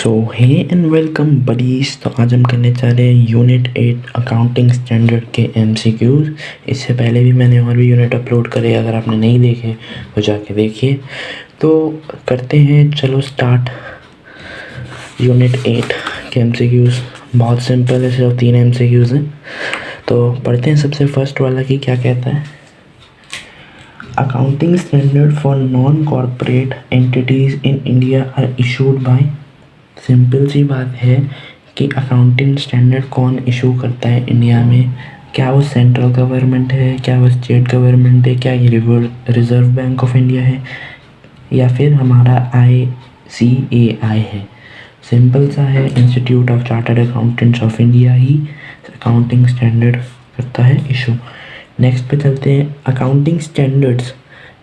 So hey and welcome buddies. तो आज हम करने जा रहे हैं यूनिट 8 अकाउंटिंग स्टैंडर्ड के MCQs। इससे पहले भी मैंने और भी यूनिट अपलोड करे, अगर आपने नहीं देखे तो जाके देखिए। तो करते हैं, चलो स्टार्ट। यूनिट 8 के MCQs बहुत सिंपल है, सिर्फ 3 MCQs हैं। तो पढ़ते हैं सबसे फर्स्ट वाला कि क्या कहता है। Accounting standard for non corporate entities in India are issued by. Simple सी बात है कि अकाउंटिंग स्टैंडर्ड कौन इशू करता है इंडिया में। क्या वो सेंट्रल गवर्नमेंट है, क्या वो स्टेट गवर्नमेंट है, क्या ये रिज़र्व बैंक ऑफ इंडिया है, या फिर हमारा ICAI है। सिंपल सा है, institute of chartered accountants of India he accounting standard करता है इशू। नेक्स्ट पे चलते हैं। अकाउंटिंग स्टैंडर्ड्स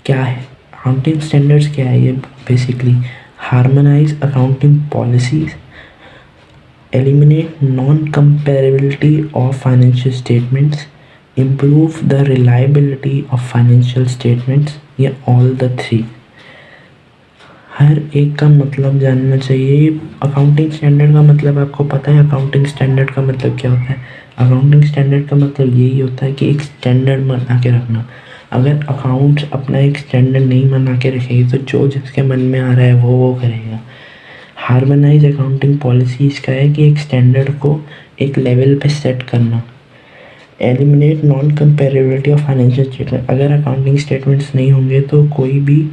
क्या है। अकाउंटिंग स्टैंडर्ड्स क्या है, ये basically harmonize accounting policies, eliminate non-comparability of financial statements, improve the reliability of financial statements, या all the three। हर एक का मतलब जानना चाहिए। अकाउंटिंग स्टैंडर्ड का मतलब आपको पता है। अकाउंटिंग स्टैंडर्ड का मतलब क्या होता है। अकाउंटिंग स्टैंडर्ड का मतलब यही होता है कि एक स्टैंडर्ड बना के रखना। अगर अकाउंट्स अपना एक स्टैंडर्ड नहीं बना के रखेगी तो जो जिसके मन में आ रहा है वो करेगा। हार्मोनाइज अकाउंटिंग पॉलिसी इसका है कि एक स्टैंडर्ड को एक लेवल पे सेट करना। Eliminate non comparability of financial statement. अगर अकाउंटिंग स्टेटमेंट्स नहीं होंगे तो कोई भी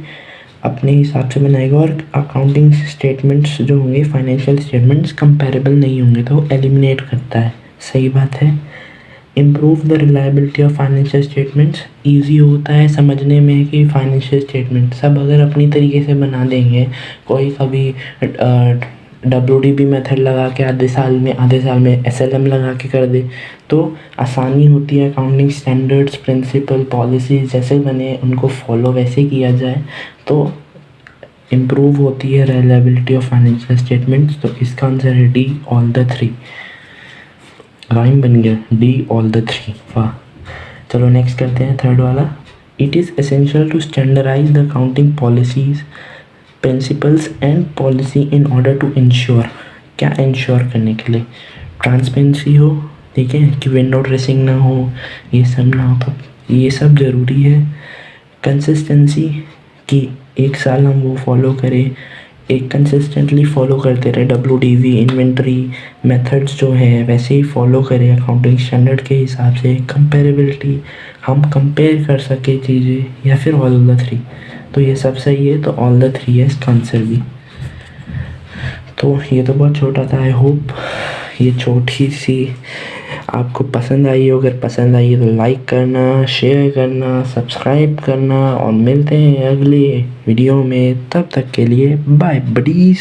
अपने हिसाब से बनाएगा, और अकाउंटिंग स्टेटमेंट्स जो होंगे, फाइनेंशियल स्टेटमेंट्स कंपेरेबल नहीं होंगे तो एलिमिनेट करता है। सही बात है। Improve the reliability of financial statements. Easy होता है समझने में कि फाइनेंशियल स्टेटमेंट सब अगर अपनी तरीके से बना देंगे, कोई कभी WDB मेथड लगा के आधे साल में SLM लगा के कर दे तो आसानी होती है। अकाउंटिंग स्टैंडर्ड्स, प्रिंसिपल, पॉलिसीज जैसे बने उनको फॉलो वैसे किया जाए तो इम्प्रूव होती है रिलायबिलिटी ऑफ फाइनेंशियल स्टेटमेंट्स। तो इसका आंसर है D, all the three. Rhyme बन गया, D, ऑल द थ्री। वाह। चलो नेक्स्ट करते हैं थर्ड वाला। It is essential to standardise the accounting policies, principles and policy in order to ensure. क्या इंश्योर करने के लिए। ट्रांसपेरेंसी हो, ठीक है, कि विंडो ड्रेसिंग ना हो, ये सब ना हो, तो ये सब ज़रूरी है। कंसिस्टेंसी, कि एक साल हम वो फॉलो करें, एक कंसिस्टेंटली फॉलो करते रहे। WDV इन्वेंट्री मेथड्स जो है वैसे ही फॉलो करें अकाउंटिंग स्टैंडर्ड के हिसाब से। कंपेरेबिलिटी, हम कंपेयर कर सके चीज़ें, या फिर ऑल द थ्री। तो ये सब सही है, तो ऑल द थ्री है इसका आंसर भी। तो ये तो बहुत छोटा था। आई होप ये छोटी सी आपको पसंद आई हो। अगर पसंद आई है तो लाइक करना, शेयर करना, सब्सक्राइब करना, और मिलते हैं अगले वीडियो में। तब तक के लिए बाय बडीज़।